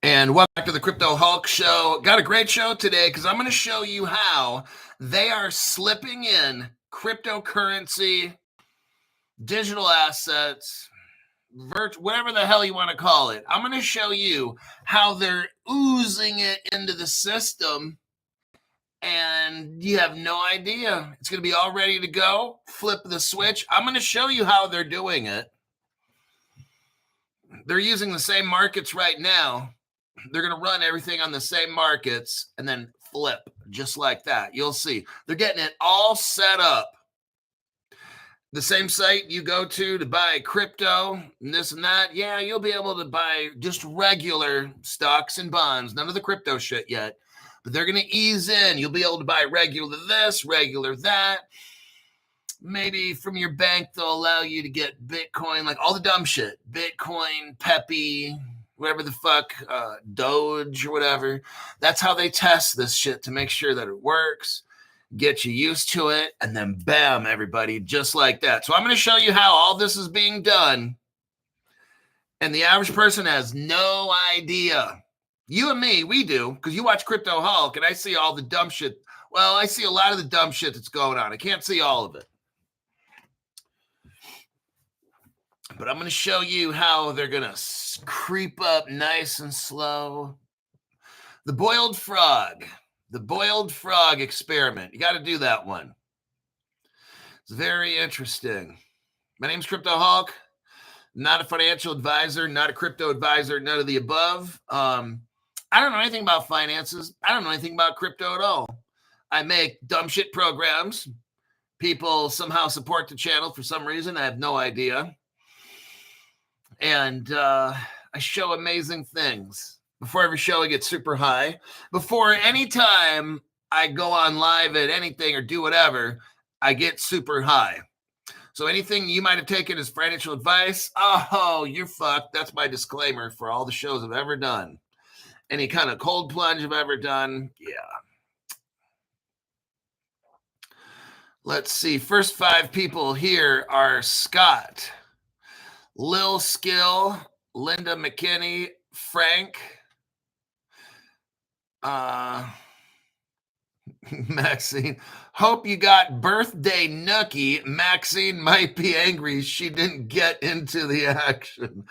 And welcome back to the Crypto Hulk Show. Got a great show today because I'm going to show you how they are slipping in cryptocurrency, digital assets, whatever the hell you want to call it. I'm going to show you how they're oozing it into the system, and you have no idea. It's going to be all ready to go. Flip the switch. I'm going to show you how they're doing it. They're using the same markets right now. They're going to run everything on the same markets and then flip just like that. You'll see. They're getting it all set up. The same site you go to buy crypto and this and that. Yeah, you'll be able to buy just regular stocks and bonds. None of the crypto shit yet. But they're going to ease in. You'll be able to buy regular this, regular that. Maybe from your bank, they'll allow you to get Bitcoin, like all the dumb shit. Bitcoin, Peppy, whatever the fuck, Doge or whatever. That's how they test this shit to make sure that it works, get you used to it, and then bam, everybody, just like that. So I'm going to show you how all this is being done, and the average person has no idea. You and me, we do, because you watch Crypto Hulk, and I see all the dumb shit. Well, I see a lot of the dumb shit that's going on. I can't see all of it. But I'm going to show you how they're going to creep up nice and slow. The boiled frog experiment. You got to do that one. It's very interesting. My name's Crypto Hulk. Not a financial advisor, not a crypto advisor, none of the above. I don't know anything about finances. I don't know anything about crypto at all. I make dumb shit programs. People somehow support the channel for some reason. I have no idea. And I show amazing things. Before every show, I get super high. Before any time I go on live at anything or do whatever, I get super high. So anything you might have taken as financial advice, oh, you're fucked. That's my disclaimer for all the shows I've ever done. Any kind of cold plunge I've ever done, yeah. Let's see. First 5 people here are Scott, Lil Skill, Linda McKinney, Frank, Maxine. Hope you got birthday nookie. Maxine might be angry she didn't get into the action.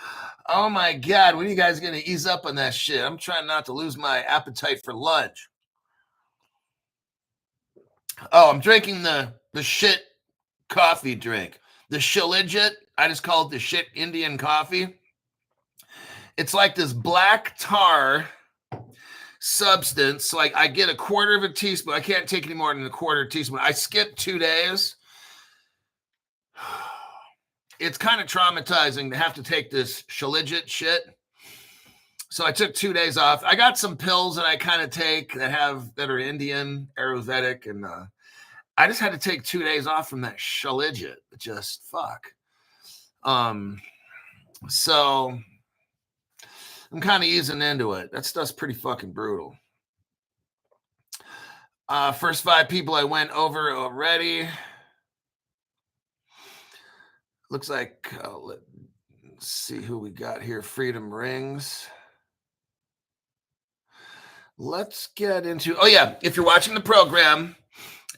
Oh my God, when are you guys going to ease up on that shit? I'm trying not to lose my appetite for lunch. Oh, I'm drinking the shit coffee drink. The Shillegit. I just call it the shit Indian coffee. It's like this black tar substance. So I get a quarter of a teaspoon. I can't take any more than a quarter teaspoon. I skipped 2 days. It's kind of traumatizing to have to take this Shillegit shit. So I took 2 days off. I got some pills that I kind of take that are Indian, Ayurvedic, and I just had to take 2 days off from that Shillegit. Just fuck. So I'm kind of easing into it. That stuff's pretty fucking brutal. First 5 people I went over already. Looks like, let's see who we got here. Freedom Rings. Let's get into, oh yeah, if you're watching the program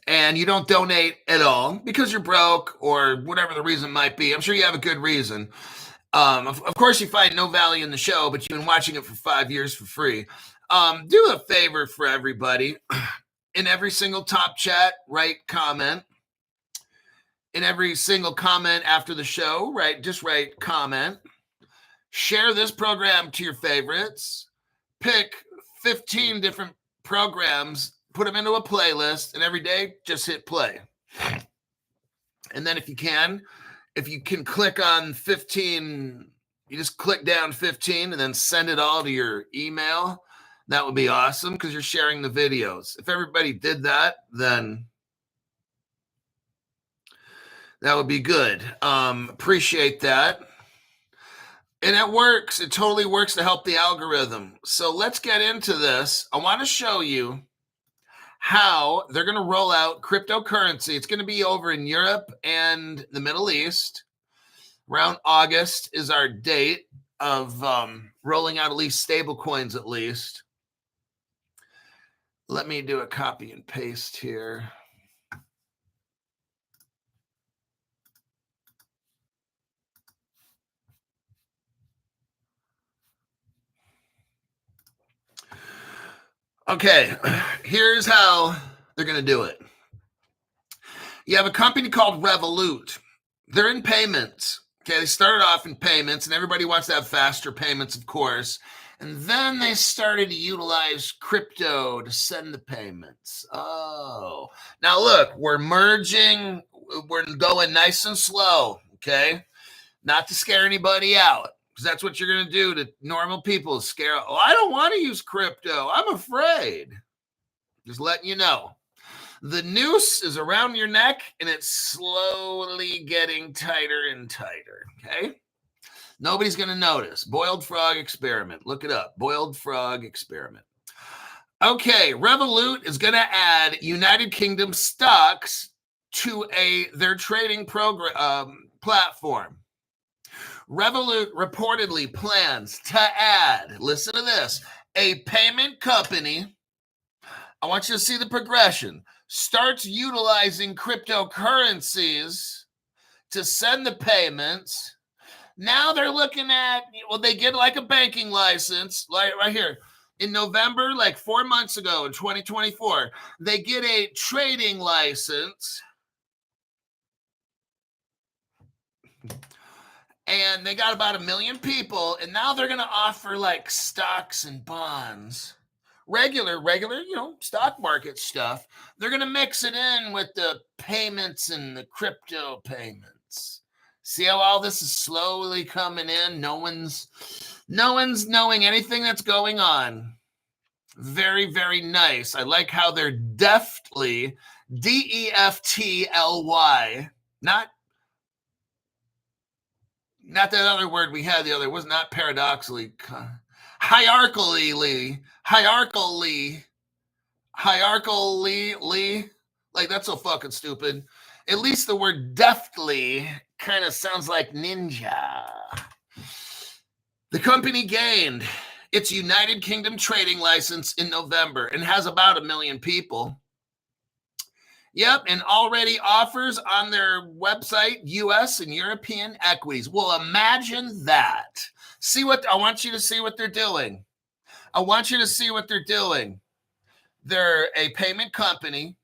and you don't donate at all because you're broke or whatever the reason might be, I'm sure you have a good reason. Of course, you find no value in the show, but you've been watching it for 5 years for free. Do a favor for everybody. In every single top chat, write comment. In every single comment after the show, just write comment. Share this program to your favorites. Pick 15 different programs, put them into a playlist, and every day just hit play. And then if you can click on 15, you just click down 15 and then send it all to your email. That would be awesome because you're sharing the videos. If everybody did that, then that would be good. Appreciate that. And it works. It totally works to help the algorithm. So let's get into this. I want to show you how they're going to roll out cryptocurrency. It's going to be over in Europe and the Middle East. Around August is our date. rolling out at least stable coins at least. Let me do a copy and paste here. Okay, here's how they're going to do it. You have a company called Revolute. They're in payments. Okay, they started off in payments, and everybody wants to have faster payments, of course. And then they started to utilize crypto to send the payments. Oh, now look, we're merging. We're going nice and slow, okay? Not to scare anybody out, because that's what you're going to do to normal people, scare. Oh, I don't want to use crypto. I'm afraid. Just letting you know. The noose is around your neck, and it's slowly getting tighter and tighter, okay? Nobody's going to notice. Boiled frog experiment. Look it up. Boiled frog experiment. Okay, Revolute is going to add United Kingdom stocks to their trading program platform. Revolute reportedly plans to add, listen to this, a payment company. I want you to see the progression. Starts utilizing cryptocurrencies to send the payments. Now they're looking at, well, they get like a banking license, like right here. In November, like 4 months ago in 2024, they get a trading license. And they got about 1 million people. And now they're going to offer like stocks and bonds. Regular, stock market stuff. They're going to mix it in with the payments and the crypto payments. See how all this is slowly coming in? No one's knowing anything that's going on. Very, very nice. I like how they're deftly, DEFTLY, not that other word we had the other, was not paradoxically, hierarchically, like that's so fucking stupid. At least the word deftly kind of sounds like ninja. The company gained its United Kingdom trading license in November and has about 1 million people. Yep, and already offers on their website US and European equities. Well, imagine that. I want you to see what they're doing. They're a payment company.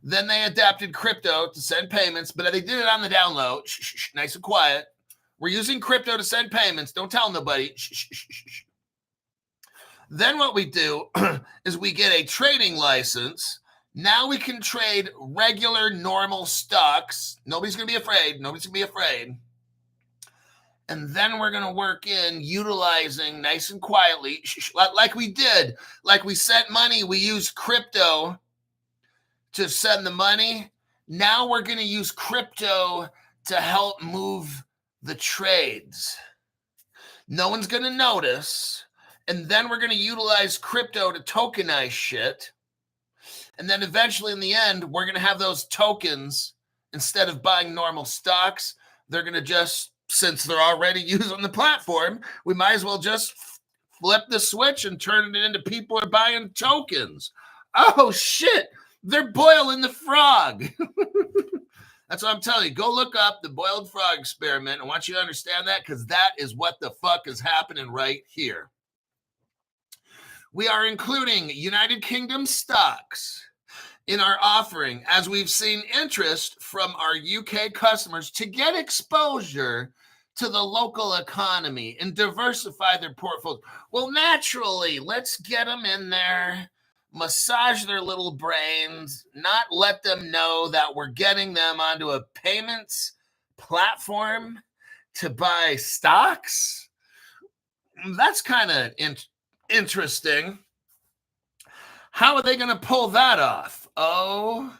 Then they adapted crypto to send payments, but they did it on the down low. Shh, nice and quiet. We're using crypto to send payments. Don't tell nobody. Shh. Then what we do is we get a trading license. Now we can trade regular, normal stocks. Nobody's going to be afraid. And then we're going to work in utilizing nice and quietly, like we did. Like we sent money, we used crypto to send the money. Now we're going to use crypto to help move the trades. No one's going to notice. And then we're going to utilize crypto to tokenize shit. And then eventually in the end, we're going to have those tokens, instead of buying normal stocks, they're going to just, since they're already using the platform, we might as well just flip the switch and turn it into people are buying tokens. Oh, shit. They're boiling the frog. That's what I'm telling you. Go look up the boiled frog experiment. I want you to understand that, because that is what the fuck is happening right here. We are including United Kingdom stocks in our offering, as we've seen interest from our UK customers to get exposure to the local economy and diversify their portfolios. Well, naturally, let's get them in there, massage their little brains, not let them know that we're getting them onto a payments platform to buy stocks. That's kind of interesting. How are they going to pull that off? Oh,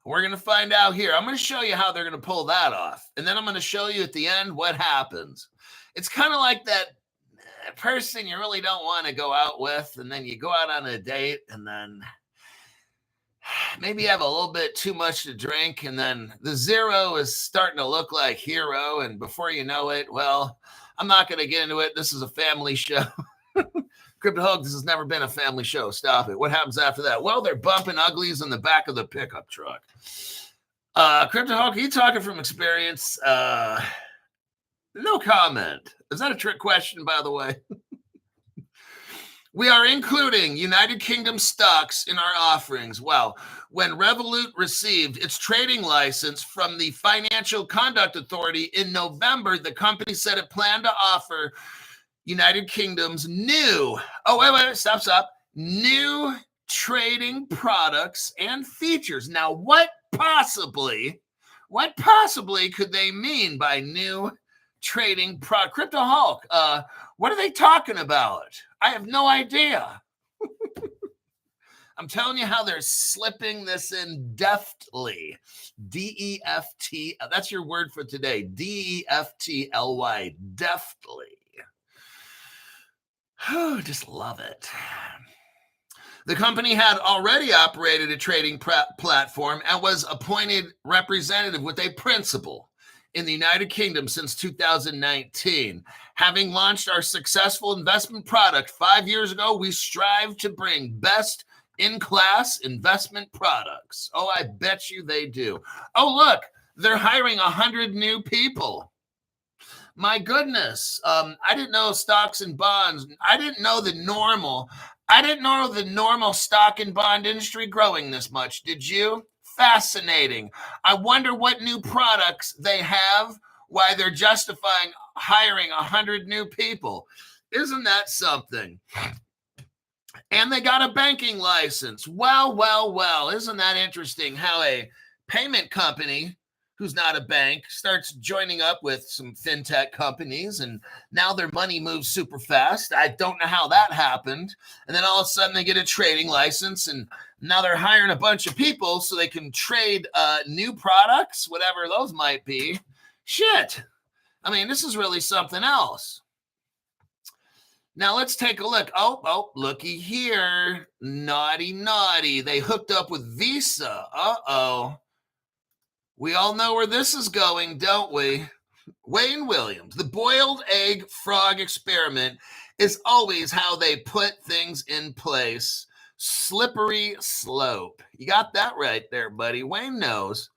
we're going to find out here. I'm going to show you how they're going to pull that off. And then I'm going to show you at the end what happens. It's kind of like that person you really don't want to go out with, and then you go out on a date, and then maybe you have a little bit too much to drink, and then the zero is starting to look like hero, and before you know it, well, I'm not going to get into it. This is a family show. Crypto Hulk, this has never been a family show. Stop it. What happens after that? Well, they're bumping uglies in the back of the pickup truck. Crypto Hulk, are you talking from experience? No comment. Is that a trick question, by the way? We are including United Kingdom stocks in our offerings. Well, when Revolute received its trading license from the Financial Conduct Authority in November, the company said it planned to offer United Kingdom's new, new trading products and features. Now, what possibly could they mean by new trading product? Crypto Hulk, what are they talking about? I have no idea. I'm telling you how they're slipping this in deftly. D-E-F-T. That's your word for today. D-E-F-T-L-Y. Deftly. Oh, just love it. The company had already operated a trading platform and was appointed representative with a principal in the United Kingdom since 2019. Having launched our successful investment product 5 years ago, we strive to bring best-in-class investment products. Oh, I bet you they do. Oh, look, they're hiring 100 new people. My goodness. I didn't know stocks and bonds. I didn't know the normal stock and bond industry growing this much. Did you? Fascinating. I wonder what new products they have, why they're justifying hiring 100 new people. Isn't that something? And they got a banking license. Well. Isn't that interesting how a payment company who's not a bank starts joining up with some fintech companies, and now their money moves super fast. I don't know how that happened. And then all of a sudden they get a trading license, and now they're hiring a bunch of people so they can trade new products, whatever those might be. Shit. I mean, this is really something else. Now let's take a look. Oh, looky here. Naughty. They hooked up with Visa. Uh-oh. We all know where this is going, don't we? Wayne Williams, the boiled egg frog experiment is always how they put things in place. Slippery slope. You got that right there, buddy. Wayne knows.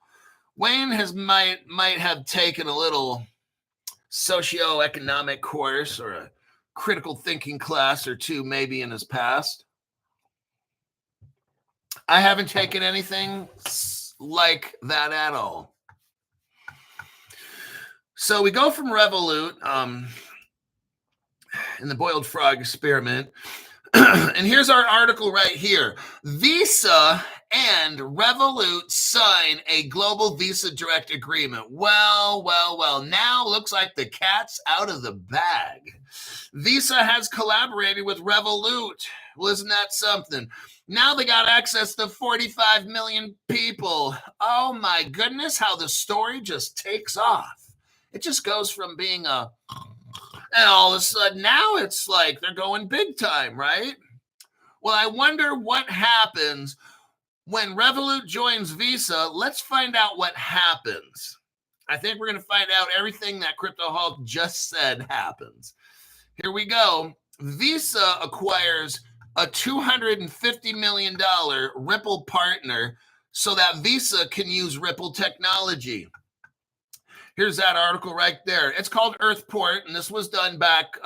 Wayne might have taken a little socioeconomic course or a critical thinking class or two maybe in his past. I haven't taken anything like that at all. So we go from Revolute in the boiled frog experiment. And here's our article right here. Visa and Revolute sign a global Visa Direct agreement. Well. Now looks like the cat's out of the bag. Visa has collaborated with Revolute. Well, isn't that something? Now they got access to 45 million people. Oh my goodness, how the story just takes off. It just goes from being and all of a sudden now it's like they're going big time, right? Well, I wonder what happens when Revolute joins Visa. Let's find out what happens. I think we're going to find out everything that Crypto Hulk just said happens. Here we go. Visa acquires a $250 million Ripple partner so that Visa can use Ripple technology. Here's that article right there. It's called Earthport, and this was done back,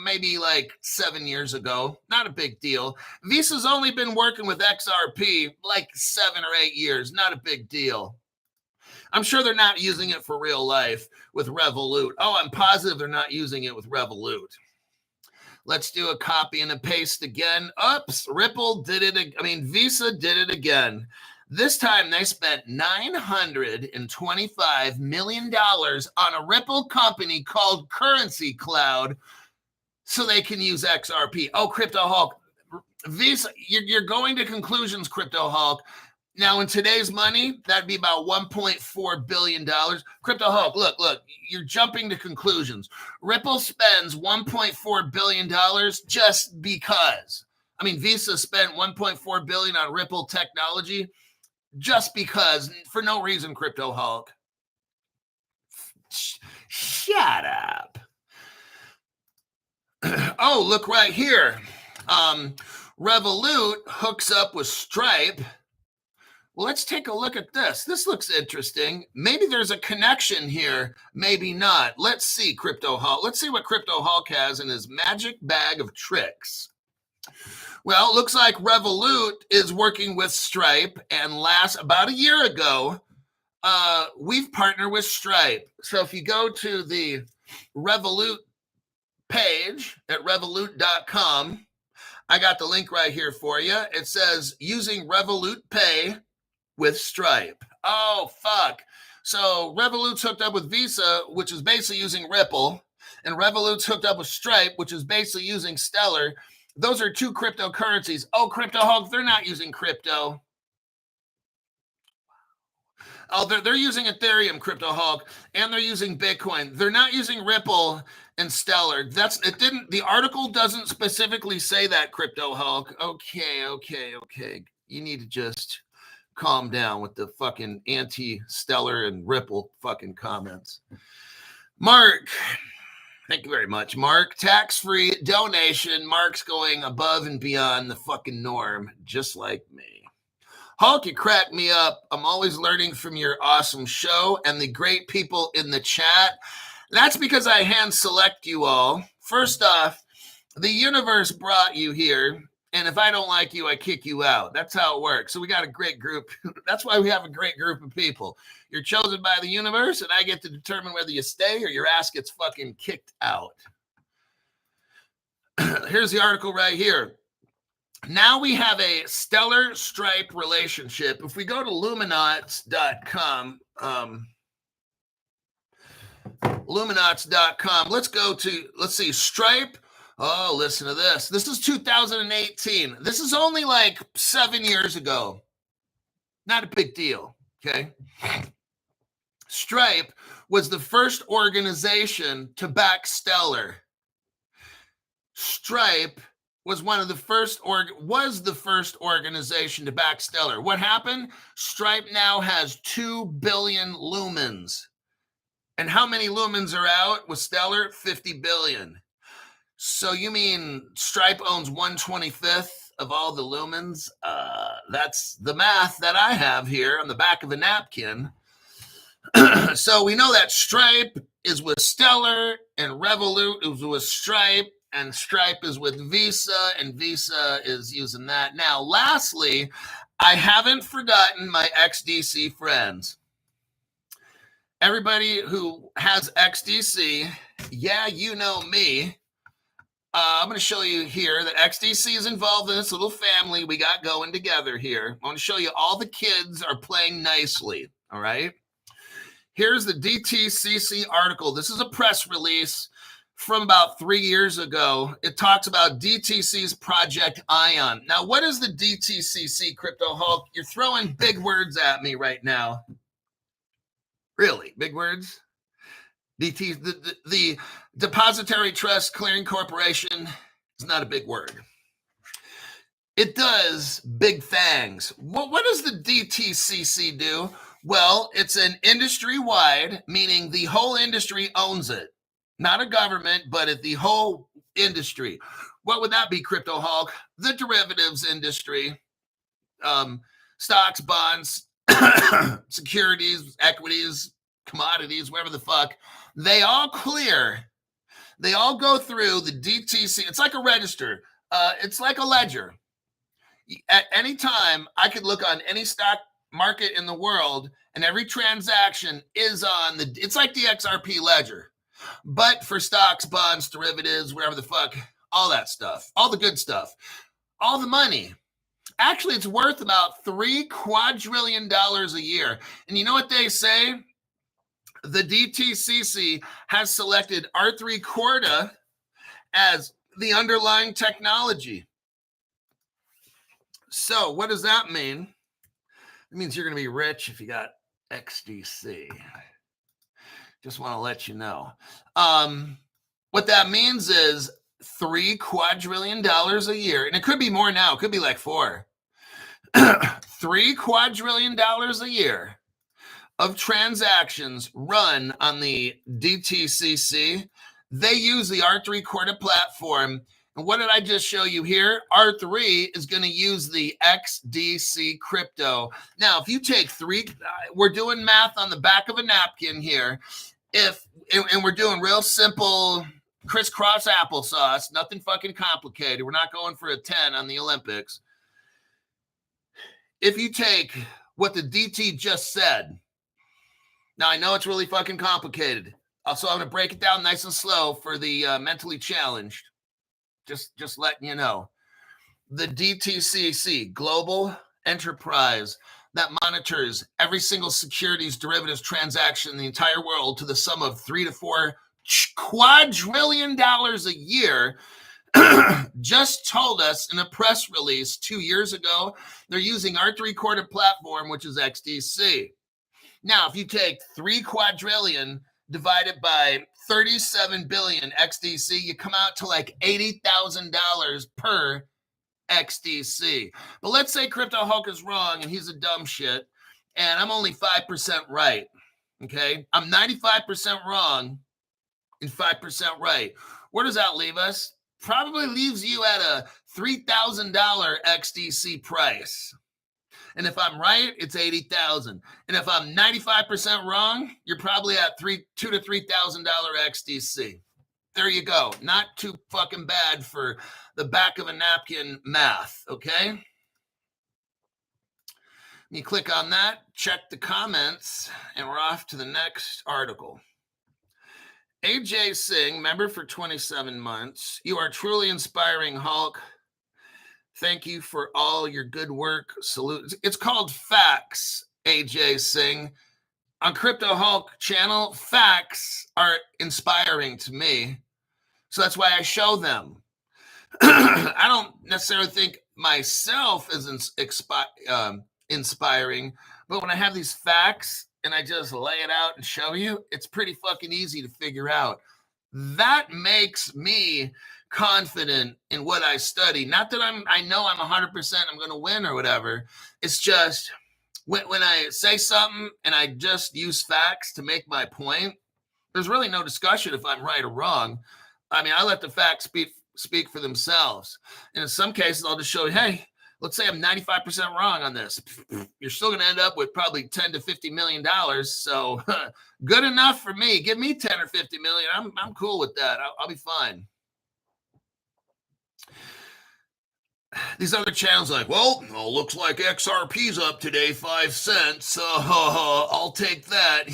maybe like 7 years ago. Not a big deal. Visa's only been working with XRP like 7 or 8 years. Not a big deal. I'm sure they're not using it for real life with Revolute. Oh, I'm positive they're not using it with Revolute. Let's do a copy and a paste again. Oops, Ripple did it. Visa did it again. This time they spent $925 million on a Ripple company called Currency Cloud so they can use XRP. Oh, Crypto Hulk. Visa, you're going to conclusions, Crypto Hulk. Now, in today's money, that'd be about $1.4 billion. Crypto Hulk, look, you're jumping to conclusions. Ripple spends $1.4 billion just because. Visa spent $1.4 billion on Ripple technology just because, for no reason, Crypto Hulk. Shut up. Oh, look right here. Revolute hooks up with Stripe. Well, let's take a look at this. This looks interesting. Maybe there's a connection here. Maybe not. Let's see, Crypto Hulk. Let's see what Crypto Hulk has in his magic bag of tricks. Well, it looks like Revolute is working with Stripe. And about a year ago, we've partnered with Stripe. So if you go to the Revolute page at revolute.com, I got the link right here for you. It says using Revolute Pay with Stripe. Oh, fuck. So Revolute's hooked up with Visa, which is basically using Ripple, and Revolute's hooked up with Stripe, which is basically using Stellar. Those are two cryptocurrencies. Oh, Crypto Hulk, they're not using crypto. Oh, they're using Ethereum, Crypto Hulk, and they're using Bitcoin. They're not using Ripple and Stellar. The article doesn't specifically say that, Crypto Hulk. Okay. You need to just calm down with the fucking anti-Stellar and Ripple fucking comments. Mark, thank you very much, Mark. Tax-free donation. Mark's going above and beyond the fucking norm, just like me. Hulk, you crack me up. I'm always learning from your awesome show and the great people in the chat. That's because I hand select you all. First off, the universe brought you here, and if I don't like you, I kick you out. That's how it works. So we got a great group. That's why we have a great group of people. You're chosen by the universe, and I get to determine whether you stay or your ass gets fucking kicked out. Here's the article right here. Now we have a Stellar Stripe relationship. If we go to Luminauts.com, let's see, Stripe. Oh, listen to this. This is 2018. This is only like 7 years ago. Not a big deal, okay? Stripe was the first organization to back Stellar. Stripe was the first organization to back Stellar. What happened? Stripe now has 2 billion lumens. And how many lumens are out with Stellar? 50 billion. So you mean Stripe owns 1/25th of all the lumens? That's the math that I have here on the back of a napkin. So we know that Stripe is with Stellar and Revolute is with Stripe. And Stripe is with Visa, and Visa is using that. Now, lastly, I haven't forgotten my XDC friends. Everybody who has XDC, yeah, you know me. I'm going to show you here that XDC is involved in this little family we got going together here. I want to show you all the kids are playing nicely, all right? Here's the DTCC article. This is a press release from about 3 years ago. It talks about DTC's Project Ion. Now, what is the DTCC, Crypto Hulk? You're throwing big words at me right now. Really? Big words? The Depository Trust Clearing Corporation is not a big word. It does big things. What does the DTCC do? Well, it's an industry-wide, meaning the whole industry owns it. Not a government, but the whole industry. What would that be, Crypto Hulk? The derivatives industry, stocks, bonds, securities, equities, commodities, whatever the fuck. They all clear. They all go through the DTC. It's like a register. It's like a ledger. At any time, I could look on any stock market in the world, and every transaction is on it's like the XRP ledger. But for stocks, bonds, derivatives, whatever the fuck, all that stuff, all the good stuff, all the money. Actually, it's worth about $3 quadrillion a year. And you know what they say? The DTCC has selected R3 Corda as the underlying technology. So what does that mean? It means you're going to be rich if you got XDC. Just want to let you know. What that means is $3 quadrillion a year. And it could be more now. It could be like 4. $3 quadrillion a year of transactions run on the DTCC. They use the R3 Corda platform. And what did I just show you here? R3 is going to use the XDC crypto. Now, if you take we're doing math on the back of a napkin here. And we're doing real simple crisscross applesauce, nothing fucking complicated. We're not going for a 10 on the Olympics. If you take what the DT just said, now I know it's really fucking complicated. Also, I'm going to break it down nice and slow for the mentally challenged. Just letting you know. The DTCC, Global Enterprise, that monitors every single securities derivatives transaction in the entire world to the sum of $3 to $4 quadrillion a year, just told us in a press release 2 years ago, they're using our three-quarter platform, which is XDC. Now, if you take 3 quadrillion divided by 37 billion XDC, you come out to like $80,000 per XDC. But let's say Crypto Hulk is wrong and he's a dumb shit, and I'm only 5% right. Okay, I'm 95% wrong and 5% right. Where does that leave us? Probably leaves you at a $3,000 XDC price. And if I'm right, it's 80,000. And if I'm 95% wrong, you're probably at $2,000 to $3,000 XDC. There you go. Not too fucking bad for the back of a napkin math, okay? You click on that, check the comments, and we're off to the next article. AJ Singh, member for 27 months. You are truly inspiring, Hulk. Thank you for all your good work. Salute. It's called Facts, AJ Singh. On Crypto Hulk channel, facts are inspiring to me. So that's why I show them. I don't necessarily think myself is inspiring, but when I have these facts and I just lay it out and show you, it's pretty fucking easy to figure out. That makes me confident in what I study. Not that I know I'm 100% I'm going to win or whatever. It's just when I say something and I just use facts to make my point, there's really no discussion if I'm right or wrong. I mean, I let the facts speak for themselves. And in some cases, I'll just show you, hey, let's say I'm 95% wrong on this. You're still going to end up with probably $10 to $50 million. So good enough for me. Give me 10 or 50 million. I'm cool with that. I'll be fine. These other channels are like, well, looks like XRP's up today, 5 cents. I'll take that.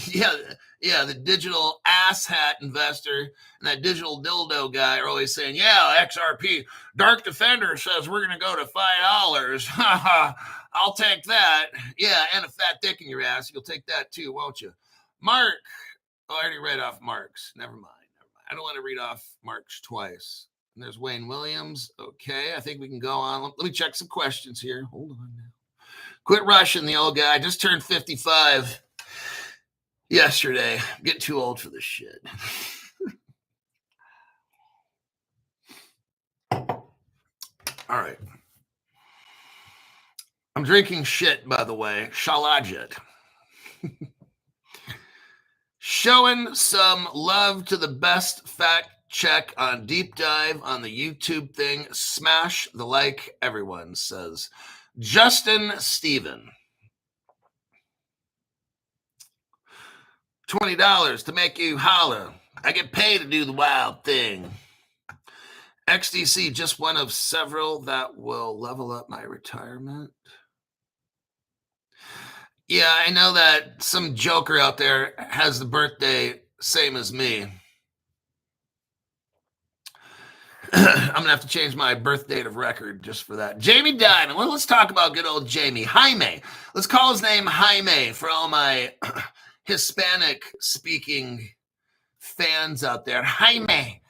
Yeah, the digital asshat investor and that digital dildo guy are always saying, yeah, XRP, Dark Defender says we're going to go to $5. I'll take that. Yeah, and a fat dick in your ass. You'll take that too, won't you? Mark. Oh, I already read off Mark's. Never mind. I don't want to read off Mark's twice. And there's Wayne Williams. Okay, I think we can go on. Let me check some questions here. Hold on now. Quit rushing the old guy. I just turned 55 yesterday. I'm getting too old for this shit. All right. I'm drinking shit, by the way. Shalajet. Showing some love to the best fact check on deep dive on the YouTube thing. Smash the like, everyone, says Justin Steven. $20 to make you holler. I get paid to do the wild thing. XDC, just one of several that will level up my retirement. Yeah, I know that some joker out there has the birthday same as me. I'm going to have to change my birth date of record just for that. Jamie Diamond. Well, let's talk about good old Jamie. Jaime. Let's call his name Jaime for all my Hispanic-speaking fans out there. Jaime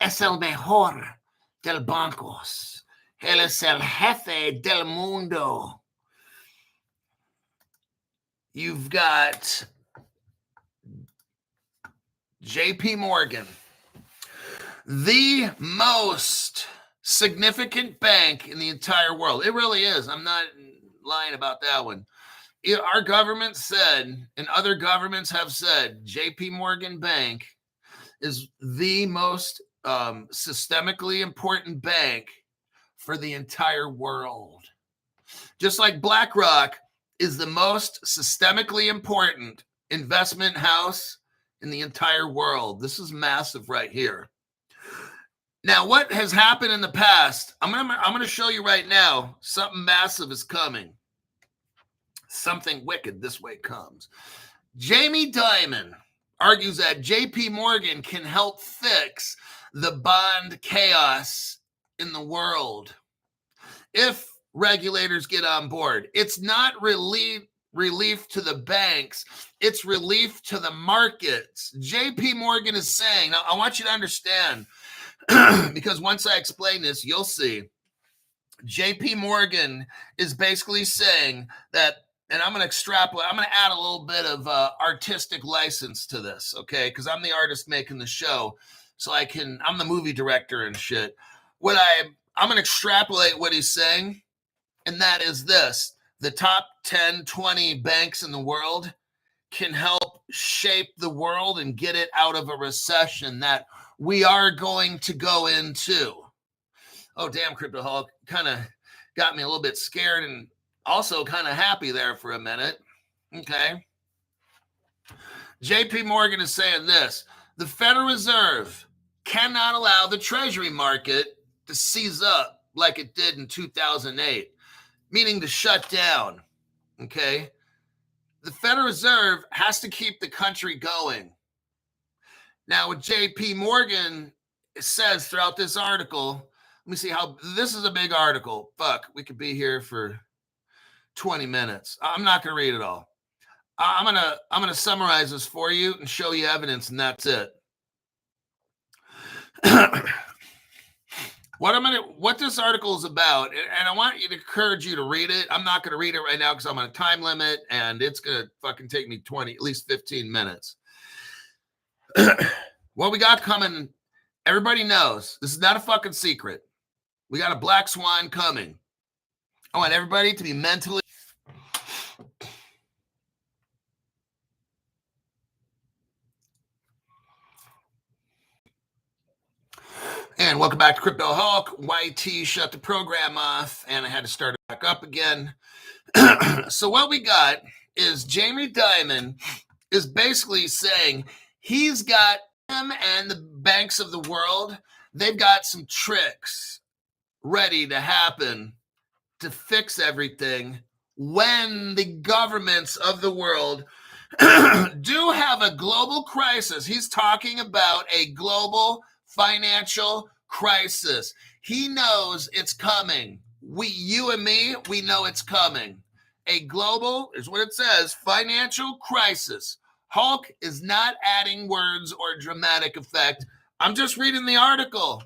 es el mejor del bancos. Él es el jefe del mundo. You've got JP Morgan, the most significant bank in the entire world. It really is. I'm not lying about that one. Our government said, and other governments have said, JP Morgan Bank is the most systemically important bank for the entire world. Just like BlackRock is the most systemically important investment house in the entire world. This is massive right here. Now, what has happened in the past, I'm going to show you right now, something massive is coming. Something wicked this way comes. Jamie Dimon argues that JP Morgan can help fix the bond chaos in the world if regulators get on board. It's not relief to the banks, it's relief to the markets. JP Morgan is saying, now I want you to understand, because once I explain this, you'll see. JP Morgan is basically saying that, and I'm going to extrapolate, I'm going to add a little bit of artistic license to this, okay? Because I'm the artist making the show, so I'm the movie director and shit. I'm going to extrapolate what he's saying, and that is this. The top 10, 20 banks in the world can help shape the world and get it out of a recession that we are going to go into. Oh, damn, Crypto Hulk kind of got me a little bit scared and also kind of happy there for a minute. Okay. JP Morgan is saying this. The Federal Reserve cannot allow the Treasury market to seize up like it did in 2008, meaning to shut down. Okay. The Federal Reserve has to keep the country going. Now, what JP Morgan says throughout this article, let me see how this is a big article. Fuck, we could be here for 20 minutes. I'm not going to read it all. I'm going to summarize this for you and show you evidence, and that's it. What this article is about, and I want you to encourage you to read it. I'm not going to read it right now because I'm on a time limit, and it's going to fucking take me at least 15 minutes. What we got coming, everybody knows. This is not a fucking secret. We got a black swan coming. I want everybody to be mentally. And welcome back to Crypto Hulk. YT shut the program off, and I had to start it back up again. So what we got is Jamie Dimon is basically saying he's got him and the banks of the world, they've got some tricks ready to happen to fix everything when the governments of the world do have a global crisis. He's talking about a global financial crisis. He knows it's coming. You and me, we know it's coming. A global, is what it says, financial crisis. Hulk is not adding words or dramatic effect. I'm just reading the article.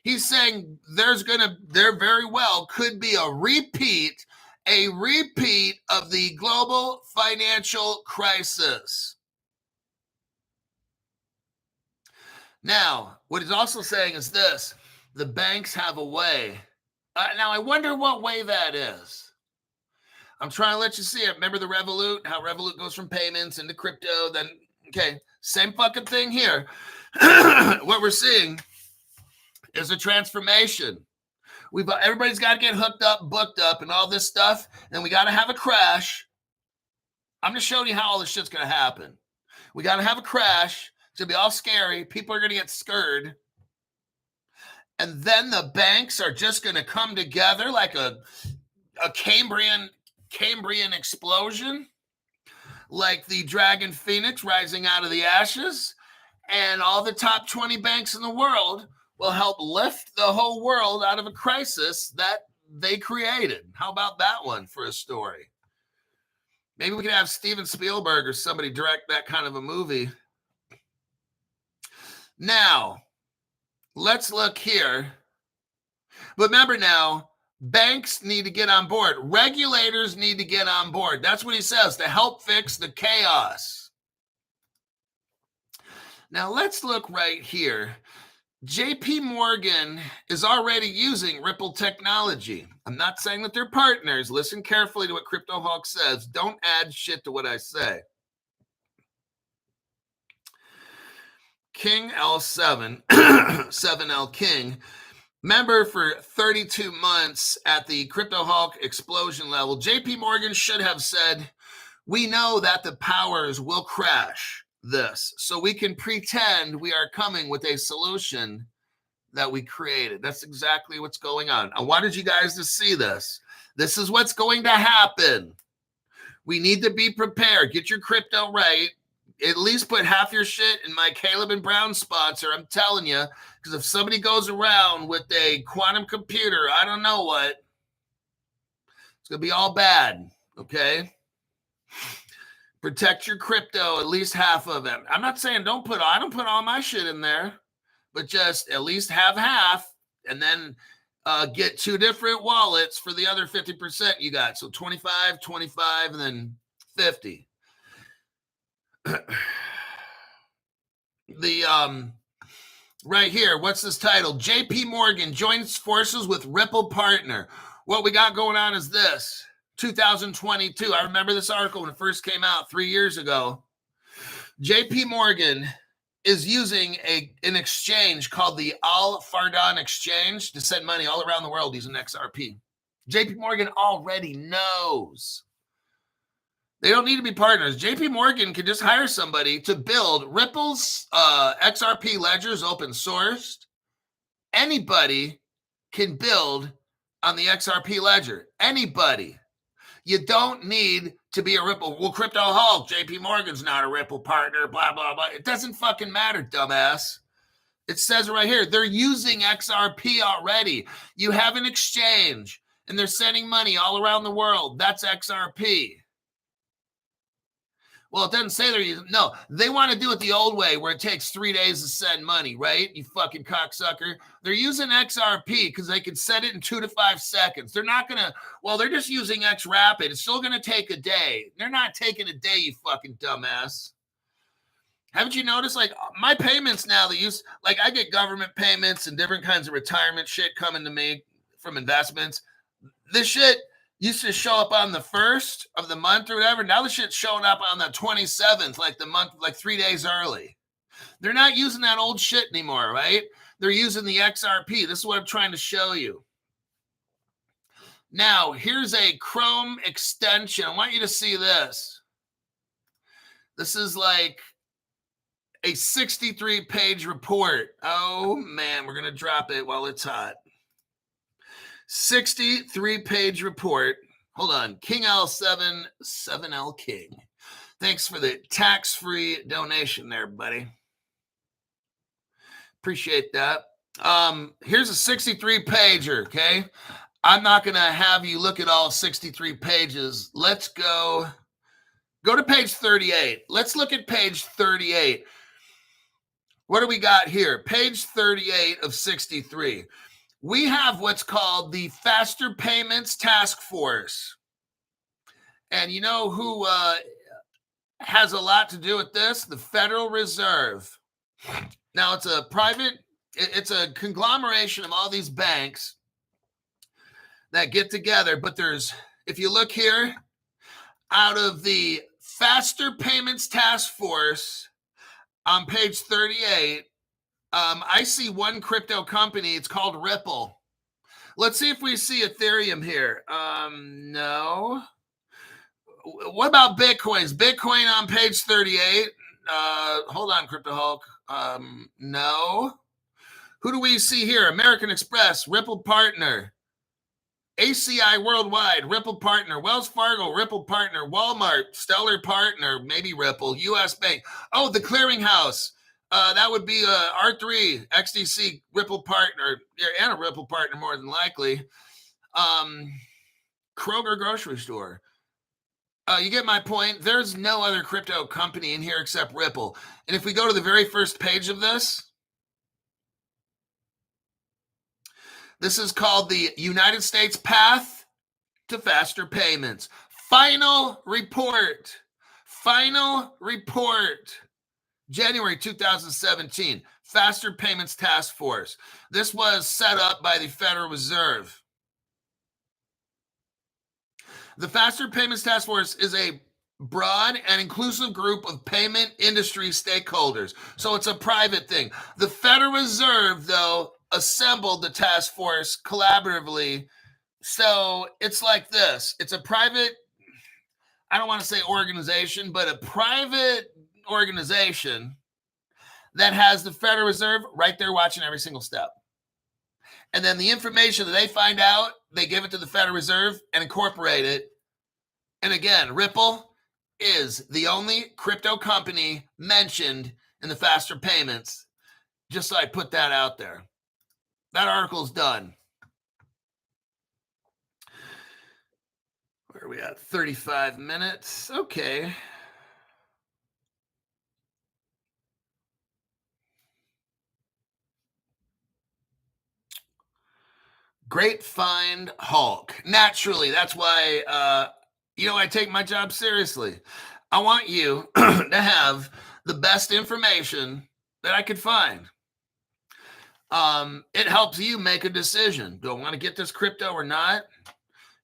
He's saying there very well could be a repeat of the global financial crisis. Now, what he's also saying is this. The banks have a way. Now, I wonder what way that is. I'm trying to let you see it. Remember the Revolute, how Revolute goes from payments into crypto, then, okay, same fucking thing here. What we're seeing is a transformation. Everybody's got to get hooked up, booked up, and all this stuff, and we got to have a crash. I'm just showing you how all this shit's going to happen. We got to have a crash. It's going to be all scary. People are going to get scared. And then the banks are just going to come together like a Cambrian explosion, like the Dragon Phoenix rising out of the ashes, and all the top 20 banks in the world will help lift the whole world out of a crisis that they created. How about that one for a story? Maybe we can have Steven Spielberg or somebody direct that kind of a movie. Now, let's look here. But remember now, banks need to get on board. Regulators need to get on board. That's what he says, to help fix the chaos. Now, let's look right here. JP Morgan is already using Ripple technology. I'm not saying that they're partners. Listen carefully to what Crypto Hulk says. Don't add shit to what I say. King L7, 7L King, member for 32 months at the Crypto Hulk explosion level. JP Morgan should have said, we know that the powers will crash this, so we can pretend we are coming with a solution that we created. That's exactly what's going on. I wanted you guys to see this. This is what's going to happen. We need to be prepared. Get your crypto right. At least put half your shit in my Caleb and Brown sponsor. I'm telling you, because if somebody goes around with a quantum computer, I don't know what, it's going to be all bad, okay? Protect your crypto, at least half of it. I'm not saying I don't put all my shit in there, but just at least have half, and then get 2 different wallets for the other 50% you got. So 25, 25, and then 50. The right here, what's this title? JP Morgan joins forces with Ripple partner. What we got going on is this. 2022. I remember this article when it first came out 3 years ago. JP Morgan is using an exchange called the Al Fardan exchange to send money all around the world using XRP. JP Morgan already knows. They don't need to be partners. JP Morgan can just hire somebody to build Ripple's XRP ledgers, open sourced. Anybody can build on the XRP ledger. Anybody. You don't need to be a Ripple. Well, Crypto Hulk, JP Morgan's not a Ripple partner, blah, blah, blah. It doesn't fucking matter, dumbass. It says right here, they're using XRP already. You have an exchange, and they're sending money all around the world. That's XRP. Well, it doesn't say they're using. No, they want to do it the old way where it takes 3 days to send money, right? You fucking cocksucker. They're using XRP because they can set it in 2 to 5 seconds. They're not going to, well, they're just using XRapid. It's still going to take a day. They're not taking a day, you fucking dumbass. Haven't you noticed, like, my payments now, like, I get government payments and different kinds of retirement shit coming to me from investments. This shit used to show up on the 1st of the month or whatever. Now the shit's showing up on the 27th, like the month, like 3 days early. They're not using that old shit anymore, right? They're using the XRP. This is what I'm trying to show you. Now, here's a Chrome extension. I want you to see this. This is like a 63-page report. Oh, man, we're going to drop it while it's hot. 63-page report. Hold on. King L7, 7L King. Thanks for the tax-free donation there, buddy. Appreciate that. Here's a 63-pager, okay? I'm not going to have you look at all 63 pages. Let's go to page 38. Let's look at page 38. What do we got here? Page 38 of 63. We have what's called the Faster Payments Task Force. And you know who has a lot to do with this? The Federal Reserve. Now, it's a conglomeration of all these banks that get together. But if you look here, out of the Faster Payments Task Force on page 38, I see one crypto company. It's called Ripple. Let's see if we see Ethereum here. No. What about Bitcoins? Bitcoin on page 38. Hold on, Crypto Hulk. No. Who do we see here? American Express, Ripple Partner. ACI Worldwide, Ripple Partner. Wells Fargo, Ripple Partner. Walmart, Stellar Partner, maybe Ripple. U.S. Bank. Oh, the Clearinghouse. That would be R3, XDC, Ripple Partner, and a Ripple Partner more than likely. Kroger Grocery Store. You get my point. There's no other crypto company in here except Ripple. And if we go to the very first page of this is called the United States Path to Faster Payments. Final report. January 2017, Faster Payments Task Force. This was set up by the Federal Reserve. The Faster Payments Task Force is a broad and inclusive group of payment industry stakeholders. So it's a private thing. The Federal Reserve, though, assembled the task force collaboratively. So it's like this. It's a private, I don't want to say organization, but a private organization that has the Federal Reserve right there watching every single step. And then the information that they find out, they give it to the Federal Reserve and incorporate it. And again, Ripple is the only crypto company mentioned in the faster payments. Just so I put that out there. That article's done. Where are we at? 35 minutes. Okay. Great find, Hulk. Naturally, that's why, I take my job seriously. I want you to have the best information that I could find. It helps you make a decision. Do I want to get this crypto or not?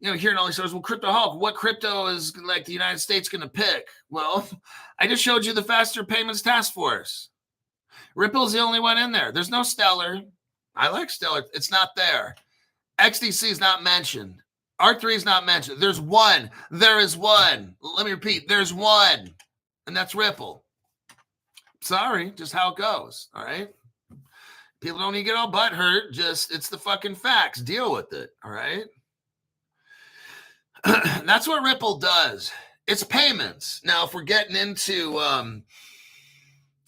Hearing all these stories, well, Crypto Hulk, what crypto is like the United States going to pick? Well, I just showed you the Faster Payments Task Force. Ripple's the only one in there. There's no Stellar. I like Stellar. It's not there. XDC is not mentioned. R3 is not mentioned. There's one. There is one. Let me repeat. There's one. And that's Ripple. Sorry, just how it goes. All right. People don't need to get all butthurt. Just, it's the fucking facts. Deal with it. All right. That's what Ripple does. It's payments. Now, if we're getting into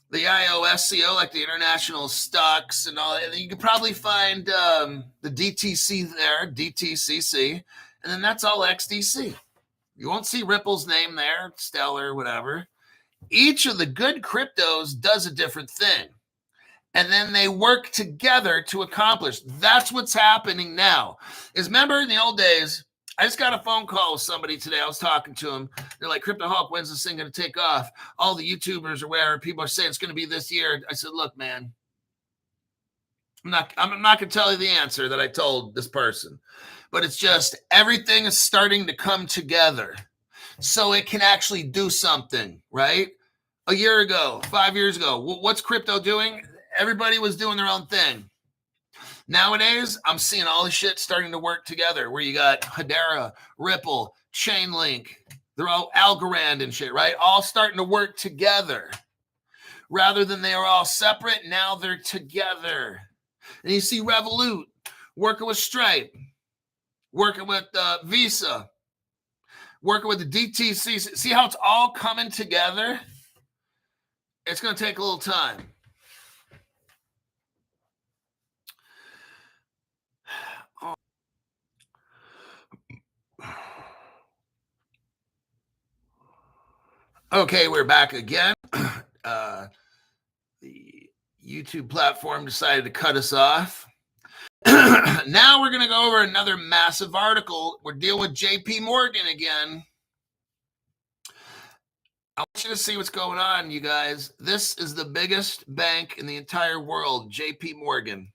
the IOSCO, like the international stocks and all that, you could probably find the DTC there, DTCC, and then that's all XDC. You won't see Ripple's name there, Stellar, whatever. Each of the good cryptos does a different thing. And then they work together to accomplish. That's what's happening now. Is remember in the old days, I just got a phone call with somebody today. I was talking to them. They're like, Crypto Hulk, when's this thing going to take off? All the YouTubers or whatever, people are saying it's going to be this year. I said, look, man, I'm not going to tell you the answer that I told this person, but it's just everything is starting to come together so it can actually do something, right? A year ago, 5 years ago, what's crypto doing? Everybody was doing their own thing. Nowadays, I'm seeing all this shit starting to work together where you got Hedera, Ripple, Chainlink, they're all Algorand and shit, right? All starting to work together. Rather than they are all separate, now they're together. And you see Revolute working with Stripe, working with Visa, working with the DTCC. See how it's all coming together? It's going to take a little time. Okay, we're back again. The YouTube platform decided to cut us off. Now we're going to go over another massive article. We're dealing with JP Morgan again. I want you to see what's going on, you guys. This is the biggest bank in the entire world, JP Morgan.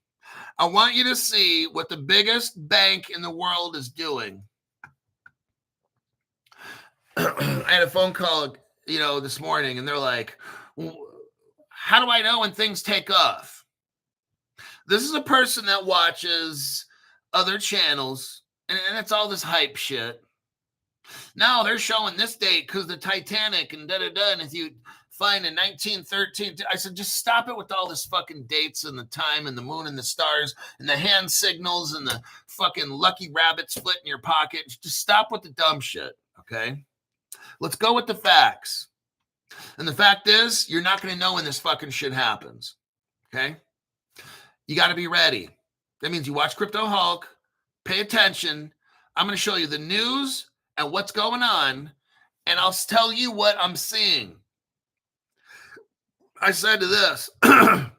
I want you to see what the biggest bank in the world is doing. I had a phone call, this morning, and they're like, how do I know when things take off? This is a person that watches other channels, and it's all this hype shit. Now they're showing this date because the Titanic and da-da-da, and if you find in 1913, I said, just stop it with all this fucking dates and the time and the moon and the stars and the hand signals and the fucking lucky rabbit split in your pocket. Just stop with the dumb shit, okay? Let's go with the facts. And the fact is, you're not going to know when this fucking shit happens, okay? You got to be ready. That means you watch Crypto Hulk, pay attention. I'm going to show you the news and what's going on, and I'll tell you what I'm seeing. I said to this, I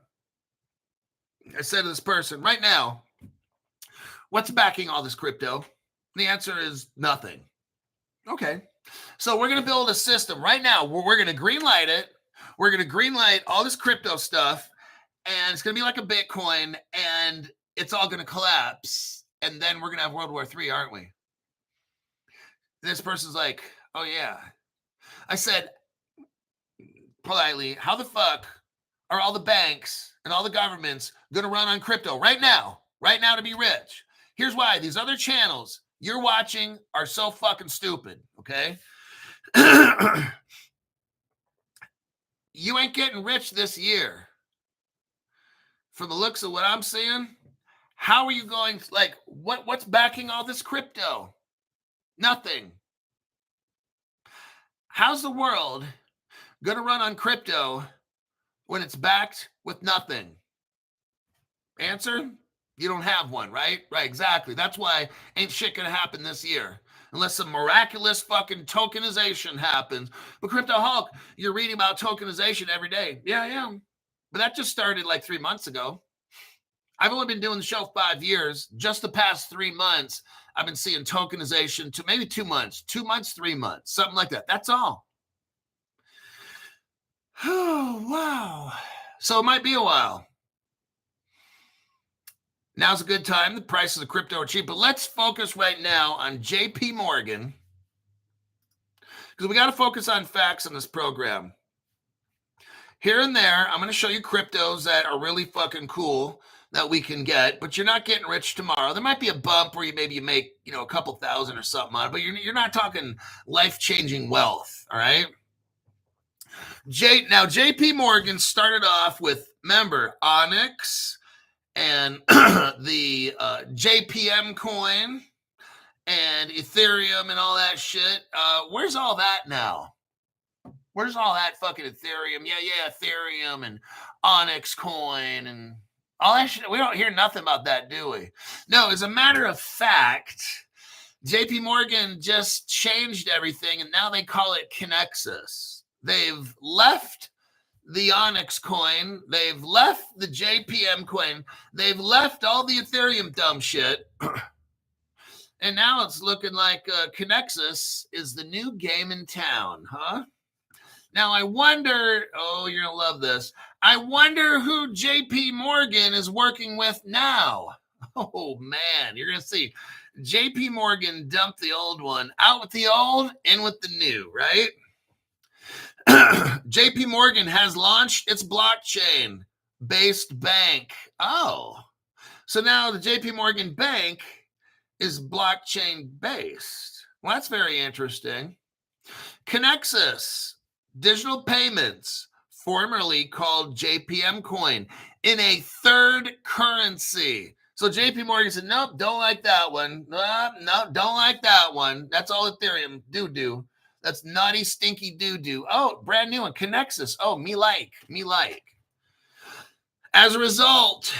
said to this person, right now, what's backing all this crypto? And the answer is nothing. Okay. So we're going to build a system right now. We're going to green light it. We're going to green light all this crypto stuff, and it's going to be like a Bitcoin, and it's all going to collapse. And then we're going to have World War III, aren't we? This person's like, oh, yeah. I said politely, how the fuck are all the banks and all the governments going to run on crypto right now to be rich? Here's why. These other channels you're watching are so fucking stupid, okay? You ain't getting rich this year. From the looks of what I'm seeing, how are you going, like, what's backing all this crypto? Nothing. How's the world going to run on crypto when it's backed with nothing? Answer, you don't have one, right? Right, exactly. That's why ain't shit going to happen this year unless some miraculous fucking tokenization happens. But Crypto Hulk, you're reading about tokenization every day. Yeah, I am. But that just started like 3 months ago. I've only been doing the show 5 years. Just the past 3 months, I've been seeing tokenization to maybe 2 months, 2 months, 3 months, something like that. That's all. Oh, wow. So it might be a while. Now's a good time. The prices of crypto are cheap, but let's focus right now on JP Morgan because we got to focus on facts in this program. Here and there, I'm going to show you cryptos that are really fucking cool that we can get, but you're not getting rich tomorrow. There might be a bump where you make, a couple thousand or something on it, but you're not talking life-changing wealth, all right? Now, JP Morgan started off with, remember, Onyx and the JPM coin and Ethereum and all that shit. Where's all that now? Where's all that fucking Ethereum? Yeah, Ethereum and Onyx coin and all that shit. We don't hear nothing about that, do we? No, as a matter of fact, JP Morgan just changed everything and now they call it Kexus. They've left the Onyx coin. They've left the JPM coin. They've left all the Ethereum dumb shit. And now it's looking like Kexus is the new game in town, huh? Now, I wonder, you're going to love this. I wonder who JP Morgan is working with now. Oh, man, you're going to see. JP Morgan dumped the old one. Out with the old, in with the new, right? JP Morgan has launched its blockchain-based bank. Oh, so now the JP Morgan Bank is blockchain-based. Well, that's very interesting. Kexus, digital payments, formerly called JPM Coin, in a third currency. So JP Morgan said, nope, don't like that one. No, don't like that one. That's all Ethereum. Do. That's naughty, stinky doo-doo. Oh, brand new one, Kexus. Oh, me like. As a result,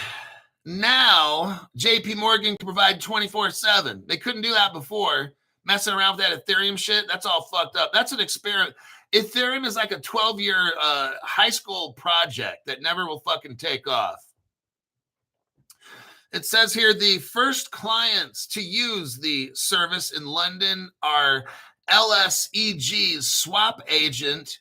now JP Morgan can provide 24/7. They couldn't do that before. Messing around with that Ethereum shit, that's all fucked up. That's an experiment. Ethereum is like a 12-year high school project that never will fucking take off. It says here the first clients to use the service in London are LSEG's swap agent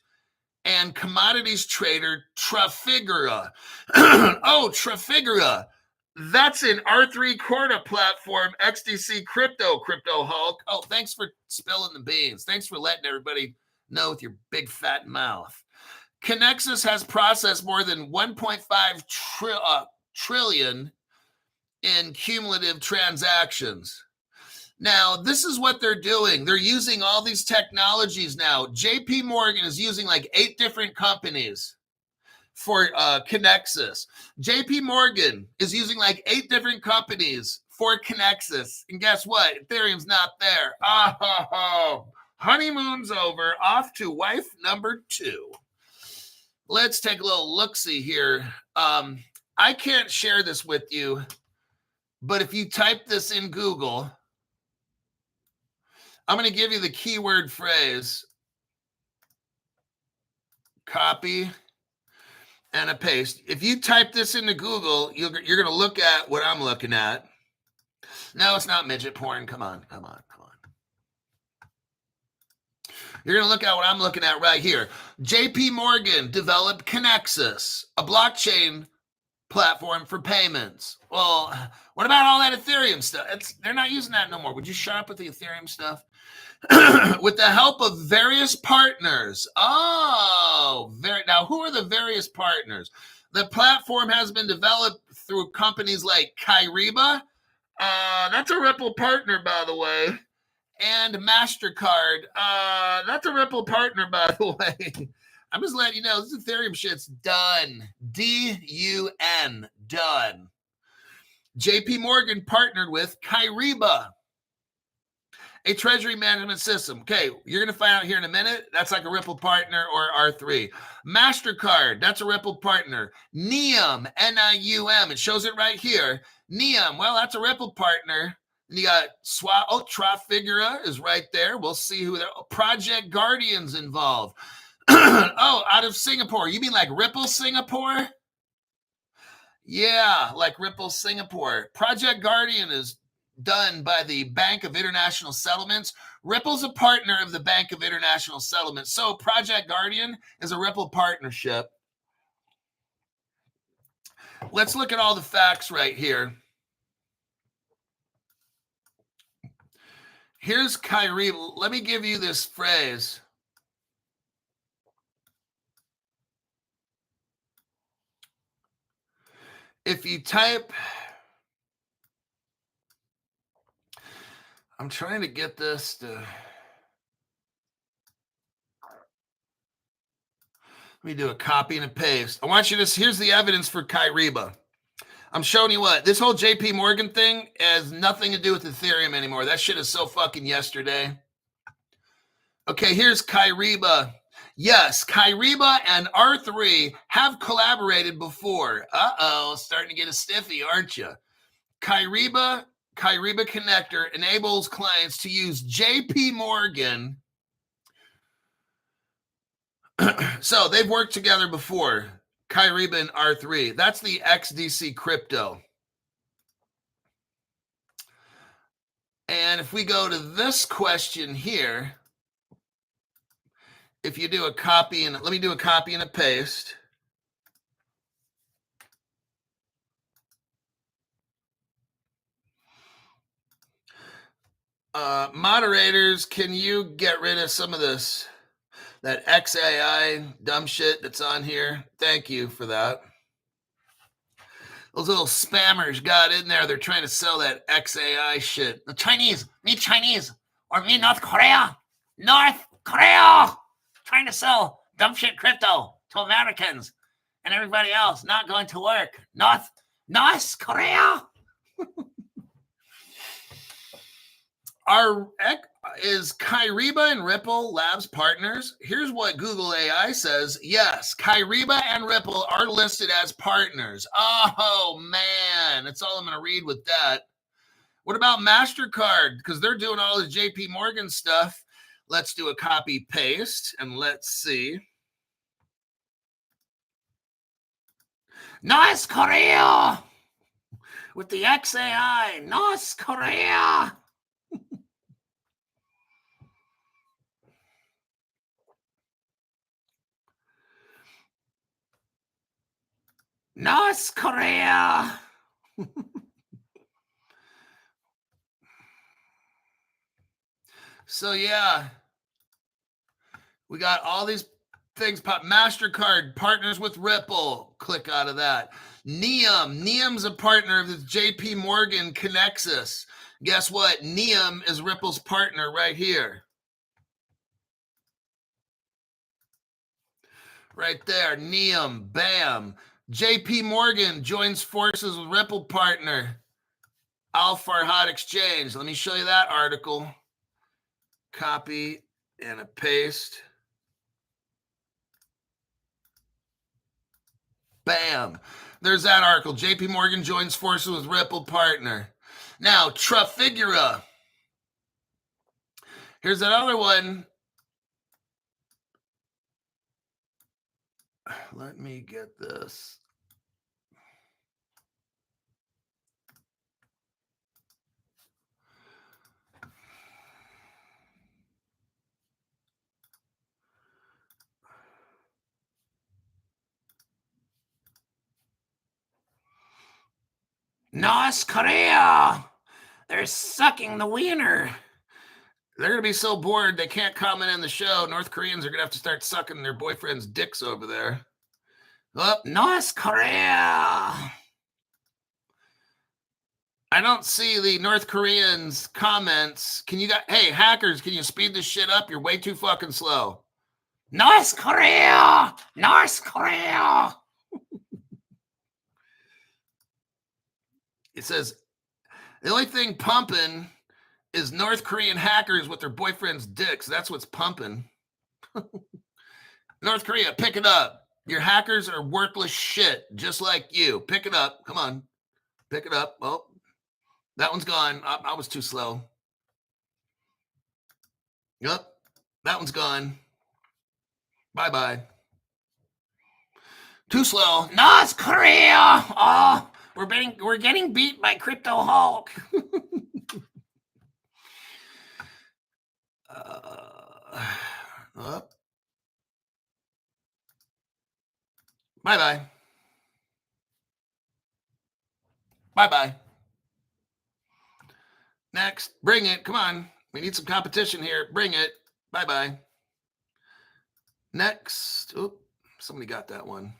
and commodities trader Trafigura. Oh, Trafigura. That's an R3 Corda platform, XDC Crypto Hulk. Oh, thanks for spilling the beans. Thanks for letting everybody know with your big fat mouth. Kexus has processed more than 1.5 trillion in cumulative transactions. Now, this is what they're doing. They're using all these technologies now. JP Morgan is using like 8 different companies for Kexus. JP Morgan is using like 8 different companies for Kexus. And guess what? Ethereum's not there. Honeymoon's over. Off to wife number 2. Let's take a little look-see here. I can't share this with you, but if you type this in Google, I'm going to give you the keyword phrase, copy, and a paste. If you type this into Google, you're going to look at what I'm looking at. No, it's not midget porn. Come on. You're going to look at what I'm looking at right here. JP Morgan developed Kexus, a blockchain platform for payments. Well, what about all that Ethereum stuff? They're not using that no more. Would you shut up with the Ethereum stuff? With the help of various partners. Oh, now who are the various partners? The platform has been developed through companies like Kyriba. That's a Ripple partner, by the way. And MasterCard. That's a Ripple partner, by the way. I'm just letting you know, this Ethereum shit's done. D-U-N, done. JP Morgan partnered with Kyriba, a treasury management system. Okay, you're going to find out here in a minute. That's like a Ripple partner or R3. MasterCard, that's a Ripple partner. Nium, N-I-U-M, it shows it right here. Nium, well, that's a Ripple partner. And you got Trafigura is right there. We'll see who they're. Project Guardian's involved. Oh, out of Singapore. You mean like Ripple Singapore? Yeah, like Ripple Singapore. Project Guardian is done by the Bank of International Settlements. Ripple's a partner of the Bank of International Settlements. So Project Guardian is a Ripple partnership. Let's look at all the facts right here. Here's Kyrie. Let me give you this phrase. If you type, I'm trying to get this to, let me do a copy and a paste. I want you to, here's the evidence for Kyriba. I'm showing you what, this whole JP Morgan thing has nothing to do with Ethereum anymore. That shit is so fucking yesterday. Okay, here's Kyriba. Yes, Kyriba and R3 have collaborated before. Uh-oh, starting to get a stiffy, aren't you? Kyriba connector enables clients to use JP Morgan. So they've worked together before, Kyriba and R3. That's the XDC crypto. And if we go to this question here, if you do a copy and let me do a copy and a paste. Moderators, can you get rid of some of this, that XAI dumb shit that's on here? Thank you for that. Those little spammers got in there. They're trying to sell that XAI shit. The Chinese, me Chinese, or me North Korea. North Korea! Trying to sell dumb shit crypto to Americans and everybody else not going to work. North Korea! Is Kyriba and Ripple Labs partners? Here's what Google AI says. Yes, Kyriba and Ripple are listed as partners. Oh, man. That's all I'm going to read with that. What about MasterCard? Because they're doing all the JP Morgan stuff. Let's do a copy paste and let's see. North Korea with the XAI. North Korea. North Korea. So, yeah, we got all these things. MasterCard partners with Ripple. Click out of that. Nium's a partner of the JP Morgan Kexus. Guess what? Nium is Ripple's partner right here. Right there. Nium. Bam. JP Morgan joins forces with Ripple partner Al Farhad Exchange. Let me show you that article. Copy and a paste. Bam. There's that article. JP Morgan joins forces with Ripple partner. Now, Trafigura. Here's that other one. Let me get this. North Korea, they're sucking the wiener. They're going to be so bored they can't comment in the show. North Koreans are going to have to start sucking their boyfriends' dicks over there. Oh, North Korea. I don't see the North Koreans' comments. Hey, hackers, can you speed this shit up? You're way too fucking slow. North Korea! North Korea! It says, the only thing pumping is North Korean hackers with their boyfriend's dicks. That's what's pumping. North Korea, pick it up. Your hackers are worthless shit, just like you. Pick it up. Come on. Pick it up. Oh, that one's gone. I was too slow. Yep. That one's gone. Bye-bye. Too slow. North Korea. Oh, we're getting beat by Crypto Hulk. Bye-bye. Bye-bye. Next. Bring it. Come on. We need some competition here. Bring it. Bye-bye. Next. Oop. Somebody got that one.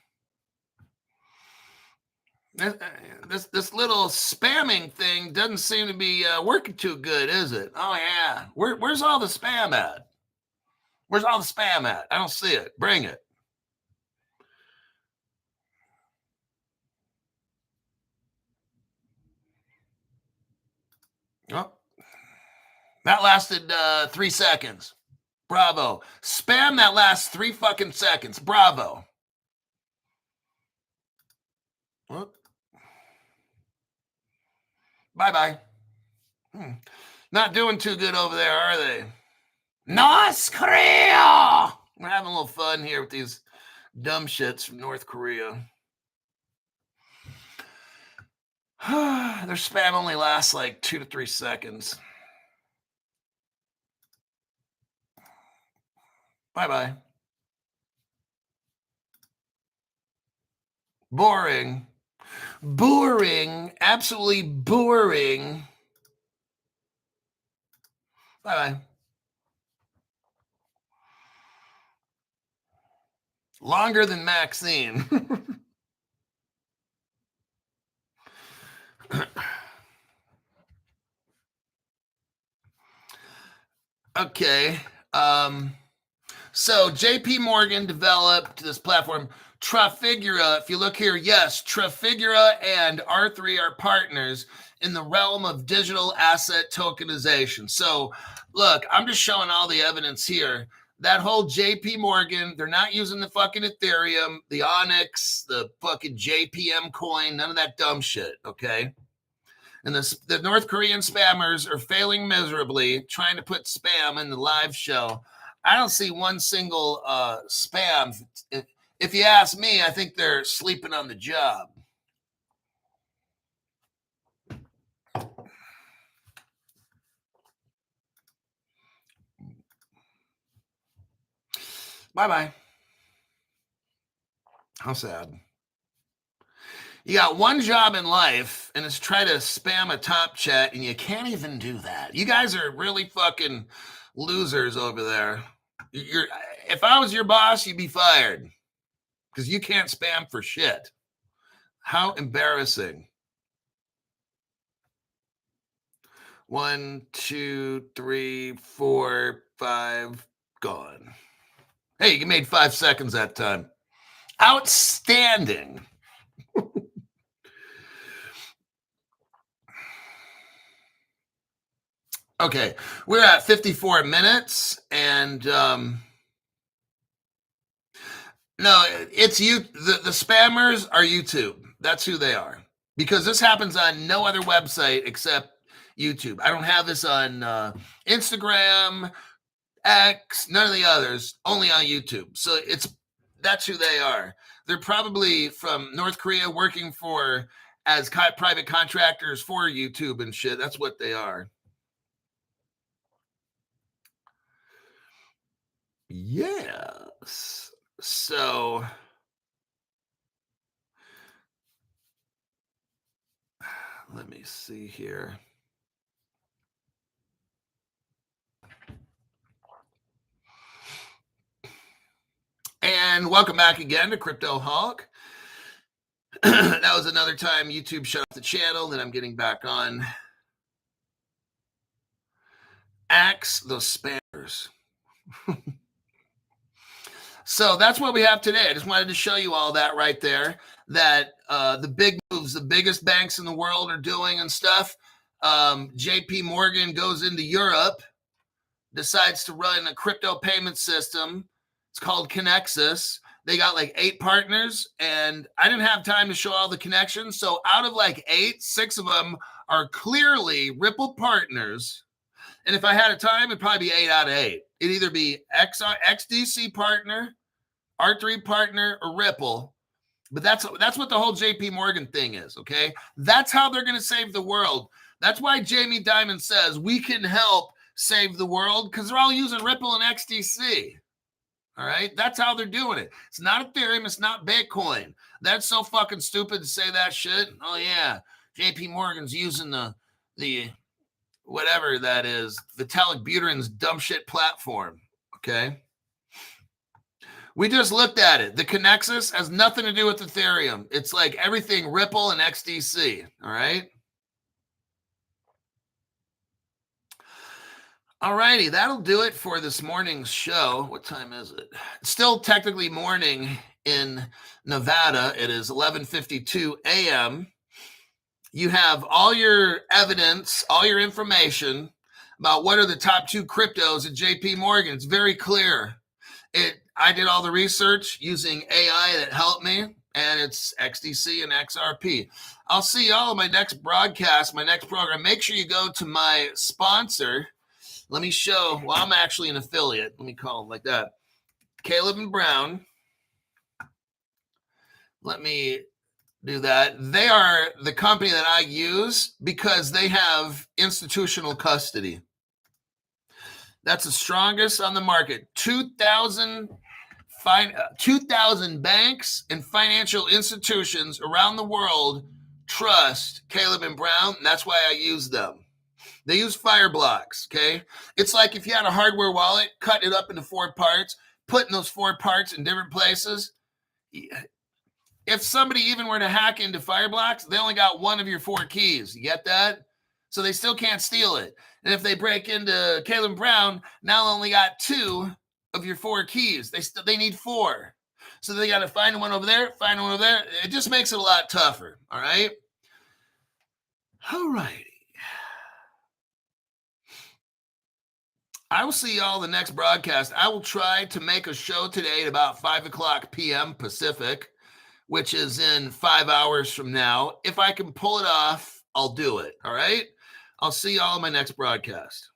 This little spamming thing doesn't seem to be working too good, is it? Oh, yeah. Where's all the spam at? Where's all the spam at? I don't see it. Bring it. Oh, that lasted 3 seconds. Bravo. Spam that last 3 fucking seconds. Bravo. Oh. Bye-bye. Not doing too good over there, are they? North Korea! We're having a little fun here with these dumb shits from North Korea. Their spam only lasts like 2 to 3 seconds. Bye-bye. Boring. Boring. Absolutely boring. Bye-bye. Longer than Maxine. Okay. So JP Morgan developed this platform, Trafigura. If you look here, yes, Trafigura and R3 are partners in the realm of digital asset tokenization. So look, I'm just showing all the evidence here. That whole JP Morgan, they're not using the fucking Ethereum, the Onyx, the fucking JPM coin, none of that dumb shit, okay? And the North Korean spammers are failing miserably trying to put spam in the live show. I don't see one single spam. If you ask me, I think they're sleeping on the job. Bye-bye. How sad. You got one job in life, and it's try to spam a top chat, and you can't even do that. You guys are really fucking losers over there. If I was your boss, you'd be fired because you can't spam for shit. How embarrassing. 1, 2, 3, 4, 5, gone. Hey, you made 5 seconds that time. Outstanding. Okay, we're at 54 minutes, and no, it's you. The spammers are YouTube. That's who they are. Because this happens on no other website except YouTube. I don't have this on Instagram, X, none of the others. Only on YouTube. So that's who they are. They're probably from North Korea working as private contractors for YouTube and shit. That's what they are. Yes. So Let me see here. And welcome back again to Crypto Hawk. That was another time YouTube shut off the channel that I'm getting back on. Axe the spammers. So that's what we have today. I just wanted to show you all that right there, that the big moves, the biggest banks in the world are doing and stuff. JP Morgan goes into Europe, decides to run a crypto payment system. It's called Kexus. They got like 8 partners, and I didn't have time to show all the connections. So out of like 8, 6 of them are clearly Ripple partners. And if I had a time, it'd probably be 8 out of 8. It'd either be XDC partner, R3 partner, or Ripple. But that's what the whole JP Morgan thing is, okay? That's how they're going to save the world. That's why Jamie Dimon says we can help save the world, because they're all using Ripple and XDC. All right? That's how they're doing it. It's not Ethereum. It's not Bitcoin. That's so fucking stupid to say that shit. Oh, yeah. JP Morgan's using the whatever that is, Vitalik Buterin's dumb shit platform, okay? We just looked at it. The Kexus has nothing to do with Ethereum. It's like everything Ripple and XDC, all right? All righty, that'll do it for this morning's show. What time is it? It's still technically morning in Nevada. It is 11:52 a.m. You have all your evidence, all your information about what are the top 2 cryptos at JP Morgan. It's very clear. I did all the research using AI that helped me, and it's XDC and XRP. I'll see y'all in my next broadcast, my next program. Make sure you go to my sponsor. Let me show, well, I'm actually an affiliate. Let me call them like that. Caleb and Brown. Let me do that. They are the company that I use because they have institutional custody. That's the strongest on the market. 2,000 banks and financial institutions around the world trust Caleb and Brown, and that's why I use them. They use Fireblocks, okay? It's like if you had a hardware wallet, cut it up into 4 parts, putting those 4 parts in different places. If somebody even were to hack into Fireblocks, they only got 1 of your 4 keys. You get that? So they still can't steal it. And if they break into Caleb Brown, now they only got 2 of your 4 keys. They need 4. So they got to find one over there, find one over there. It just makes it a lot tougher, all right? All righty. I will see y'all in the next broadcast. I will try to make a show today at about 5 o'clock p.m. Pacific, which is in 5 hours from now. If I can pull it off, I'll do it, all right? I'll see y'all in my next broadcast.